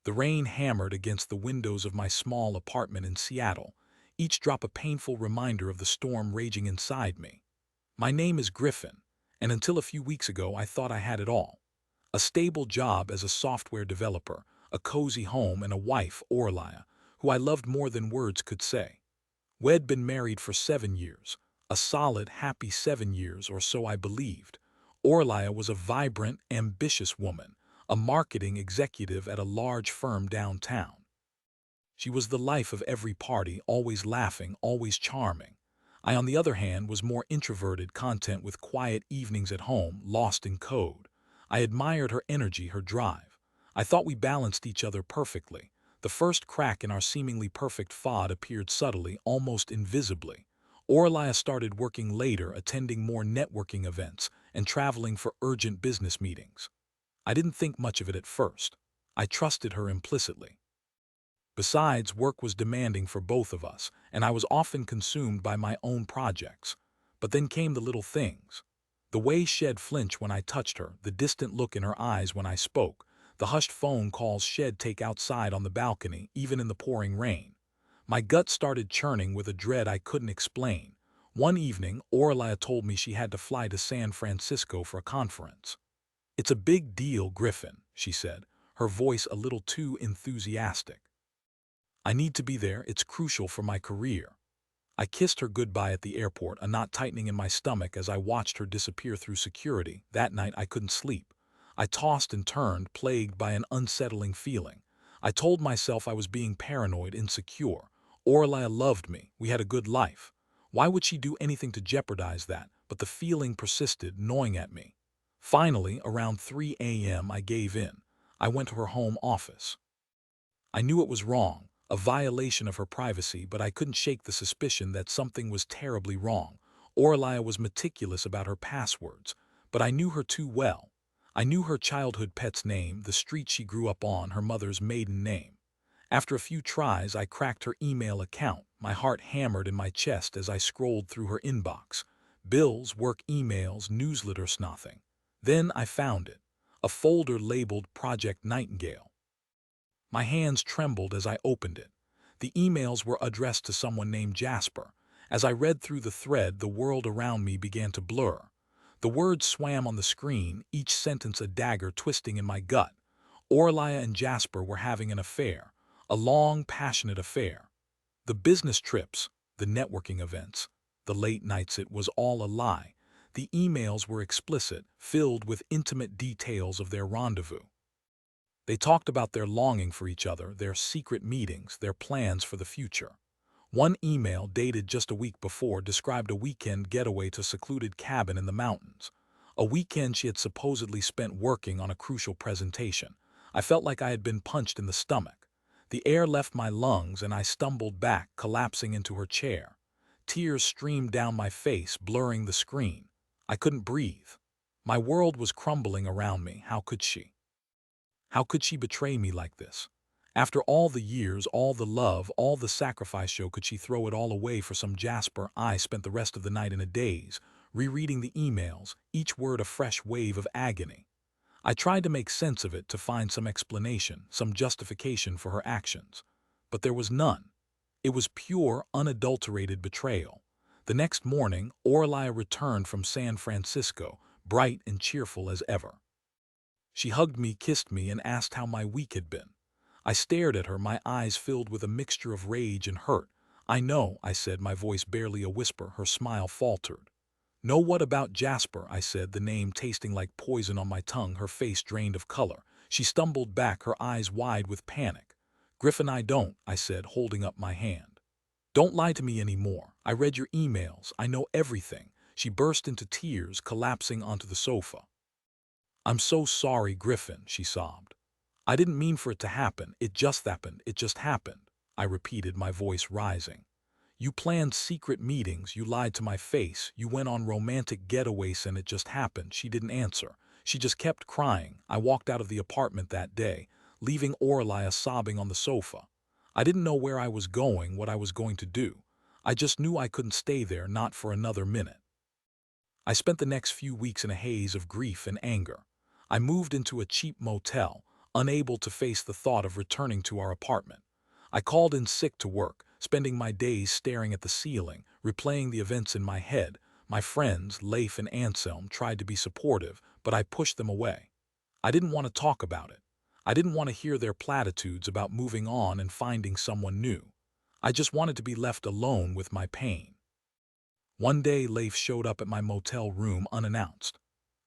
The rain hammered against the windows of my small apartment in Seattle, each drop a painful reminder of the storm raging inside me. My name is Griffin, and until a few weeks ago I thought I had it all. A stable job as a software developer, a cozy home, and a wife, Orlia, who I loved more than words could say. We'd been married for 7 years, a solid, happy 7 years, or so I believed. Orlia was a vibrant, ambitious woman, a marketing executive at a large firm downtown. She was the life of every party, always laughing, always charming. I, on the other hand, was more introverted, content with quiet evenings at home, lost in code. I admired her energy, her drive. I thought we balanced each other perfectly. The first crack in our seemingly perfect facade appeared subtly, almost invisibly. Orlia started working later, attending more networking events, and traveling for urgent business meetings. I didn't think much of it at first. I trusted her implicitly. Besides, work was demanding for both of us, and I was often consumed by my own projects. But then came the little things. The way she'd flinch when I touched her, the distant look in her eyes when I spoke, the hushed phone calls she'd take outside on the balcony, even in the pouring rain. My gut started churning with a dread I couldn't explain. One evening, Orlia told me she had to fly to San Francisco for a conference. "It's a big deal, Griffin," she said, her voice a little too enthusiastic. "I need to be there, it's crucial for my career." I kissed her goodbye at the airport, a knot tightening in my stomach as I watched her disappear through security. That night I couldn't sleep. I tossed and turned, plagued by an unsettling feeling. I told myself I was being paranoid, insecure. Orlia loved me, we had a good life. Why would she do anything to jeopardize that? But the feeling persisted, gnawing at me. Finally, around 3 a.m. I gave in. I went to her home office. I knew it was wrong, a violation of her privacy, but I couldn't shake the suspicion that something was terribly wrong. Orlia was meticulous about her passwords, but I knew her too well. I knew her childhood pet's name, the street she grew up on, her mother's maiden name. After a few tries, I cracked her email account. My heart hammered in my chest as I scrolled through her inbox. Bills, work emails, newsletter snothing. Then I found it, a folder labeled Project Nightingale. My hands trembled as I opened it. The emails were addressed to someone named Jasper. As I read through the thread, the world around me began to blur. The words swam on the screen, each sentence a dagger twisting in my gut. Orlia and Jasper were having an affair, a long, passionate affair. The business trips, the networking events, the late nights, it was all a lie. The emails were explicit, filled with intimate details of their rendezvous. They talked about their longing for each other, their secret meetings, their plans for the future. One email, dated just a week before, described a weekend getaway to a secluded cabin in the mountains. A weekend she had supposedly spent working on a crucial presentation. I felt like I had been punched in the stomach. The air left my lungs and I stumbled back, collapsing into her chair. Tears streamed down my face, blurring the screen. I couldn't breathe. My world was crumbling around me. How could she? How could she betray me like this? After all the years, all the love, all the sacrifice, could she throw it all away for some Jasper? I spent the rest of the night in a daze, rereading the emails, each word a fresh wave of agony. I tried to make sense of it, to find some explanation, some justification for her actions. But there was none. It was pure, unadulterated betrayal. The next morning, Orlia returned from San Francisco, bright and cheerful as ever. She hugged me, kissed me, and asked how my week had been. I stared at her, my eyes filled with a mixture of rage and hurt. "I know," I said, my voice barely a whisper. Her smile faltered. "Know what about Jasper?" I said, the name tasting like poison on my tongue. Her face drained of color. She stumbled back, her eyes wide with panic. "Griffin, I don't," I said, holding up my hand. "Don't lie to me anymore. I read your emails. I know everything." She burst into tears, collapsing onto the sofa. "I'm so sorry, Griffin," she sobbed. "I didn't mean for it to happen. It just happened. It just happened," I repeated, my voice rising. "You planned secret meetings, you lied to my face, you went on romantic getaways, and it just happened." She didn't answer. She just kept crying. I walked out of the apartment that day, leaving Orlia sobbing on the sofa. I didn't know where I was going, what I was going to do. I just knew I couldn't stay there, not for another minute. I spent the next few weeks in a haze of grief and anger. I moved into a cheap motel, unable to face the thought of returning to our apartment. I called in sick to work, spending my days staring at the ceiling, replaying the events in my head. My friends, Leif and Anselm, tried to be supportive, but I pushed them away. I didn't want to talk about it. I didn't want to hear their platitudes about moving on and finding someone new. I just wanted to be left alone with my pain. One day, Leif showed up at my motel room unannounced.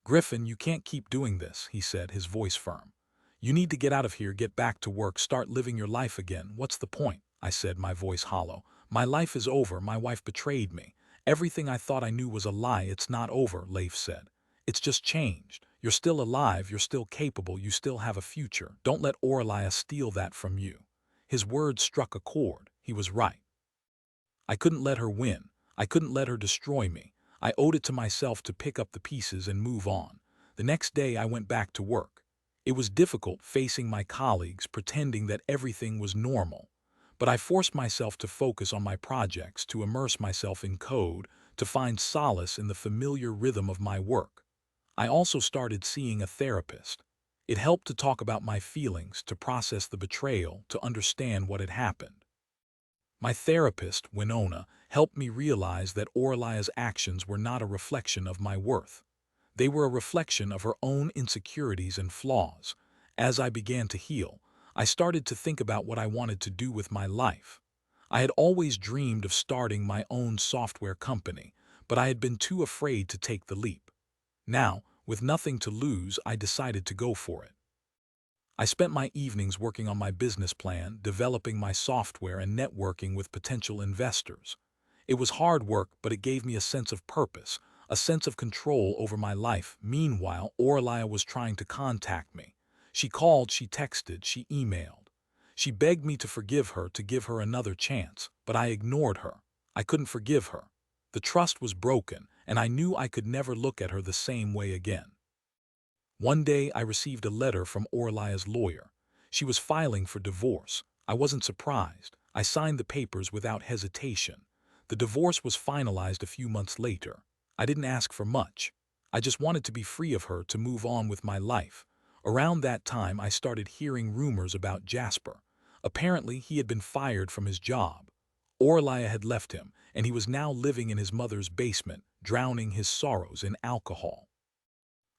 "Griffin, you can't keep doing this," he said, his voice firm. "You need to get out of here, get back to work, start living your life again. What's the point?" I said, my voice hollow. "My life is over. My wife betrayed me. Everything I thought I knew was a lie. It's not over," Leif said. "It's just changed. You're still alive, you're still capable, you still have a future. Don't let Orlaia steal that from you." His words struck a chord. He was right. I couldn't let her win. I couldn't let her destroy me. I owed it to myself to pick up the pieces and move on. The next day I went back to work. It was difficult facing my colleagues, pretending that everything was normal. But I forced myself to focus on my projects, to immerse myself in code, to find solace in the familiar rhythm of my work. I also started seeing a therapist. It helped to talk about my feelings, to process the betrayal, to understand what had happened. My therapist, Winona, helped me realize that Orlaia's actions were not a reflection of my worth. They were a reflection of her own insecurities and flaws. As I began to heal, I started to think about what I wanted to do with my life. I had always dreamed of starting my own software company, but I had been too afraid to take the leap. Now, with nothing to lose, I decided to go for it. I spent my evenings working on my business plan, developing my software, and networking with potential investors. It was hard work, but it gave me a sense of purpose, a sense of control over my life. Meanwhile, Orlaia was trying to contact me. She called, she texted, she emailed. She begged me to forgive her, to give her another chance, but I ignored her. I couldn't forgive her. The trust was broken, and I knew I could never look at her the same way again. One day I received a letter from Orlaia's lawyer. She was filing for divorce. I wasn't surprised. I signed the papers without hesitation. The divorce was finalized a few months later. I didn't ask for much. I just wanted to be free of her, to move on with my life. Around that time, I started hearing rumors about Jasper. Apparently, he had been fired from his job. Orlaia had left him, and he was now living in his mother's basement, drowning his sorrows in alcohol.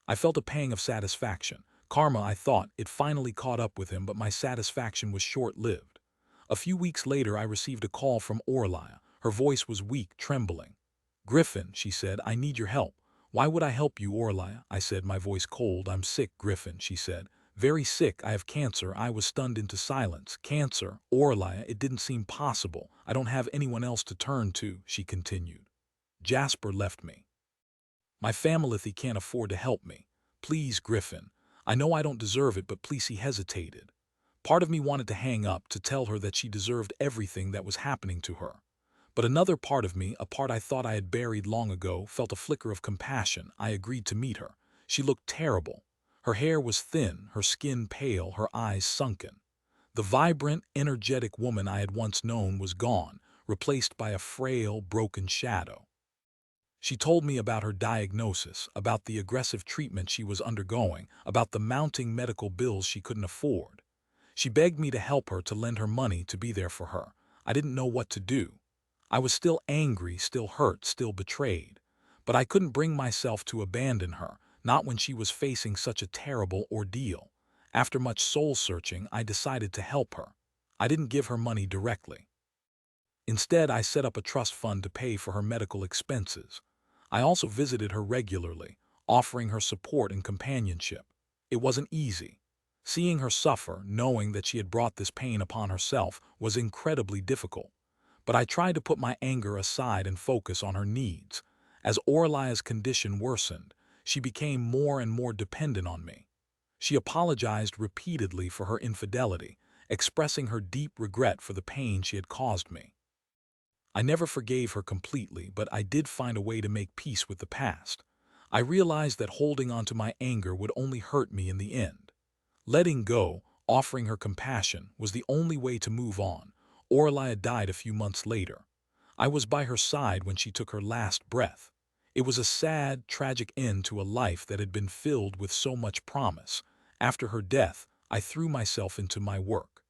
I felt a pang of satisfaction. Karma, I thought. It finally caught up with him, but my satisfaction was short-lived. A few weeks later, I received a call from Orlaia. Her voice was weak, trembling. "Griffin," she said, "I need your help." "Why would I help you, Orlaia?" I said, my voice cold. "I'm sick, Griffin," she said. "Very sick. I have cancer." I was stunned into silence. "Cancer? Orlaia, it didn't seem possible. I don't have anyone else to turn to," she continued. "Jasper left me. My family can't afford to help me. Please, Griffin. I know I don't deserve it, but please." He hesitated. Part of me wanted to hang up, to tell her that she deserved everything that was happening to her. But another part of me, a part I thought I had buried long ago, felt a flicker of compassion. I agreed to meet her. She looked terrible. Her hair was thin, her skin pale, her eyes sunken. The vibrant, energetic woman I had once known was gone, replaced by a frail, broken shadow. She told me about her diagnosis, about the aggressive treatment she was undergoing, about the mounting medical bills she couldn't afford. She begged me to help her, to lend her money, to be there for her. I didn't know what to do. I was still angry, still hurt, still betrayed. But I couldn't bring myself to abandon her, not when she was facing such a terrible ordeal. After much soul-searching, I decided to help her. I didn't give her money directly. Instead, I set up a trust fund to pay for her medical expenses. I also visited her regularly, offering her support and companionship. It wasn't easy. Seeing her suffer, knowing that she had brought this pain upon herself, was incredibly difficult. But I tried to put my anger aside and focus on her needs. As Orlaia's condition worsened, she became more and more dependent on me. She apologized repeatedly for her infidelity, expressing her deep regret for the pain she had caused me. I never forgave her completely, but I did find a way to make peace with the past. I realized that holding on to my anger would only hurt me in the end. Letting go, offering her compassion, was the only way to move on. Orlaia died a few months later. I was by her side when she took her last breath. It was a sad, tragic end to a life that had been filled with so much promise. After her death, I threw myself into my work.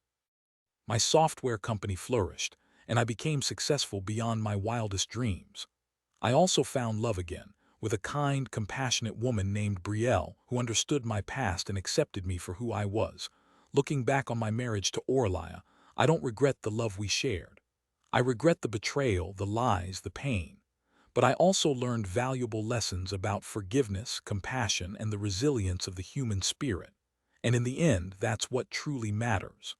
My software company flourished, and I became successful beyond my wildest dreams. I also found love again, with a kind, compassionate woman named Brielle who understood my past and accepted me for who I was. Looking back on my marriage to Orlia, I don't regret the love we shared. I regret the betrayal, the lies, the pain. But I also learned valuable lessons about forgiveness, compassion, and the resilience of the human spirit. And in the end, that's what truly matters.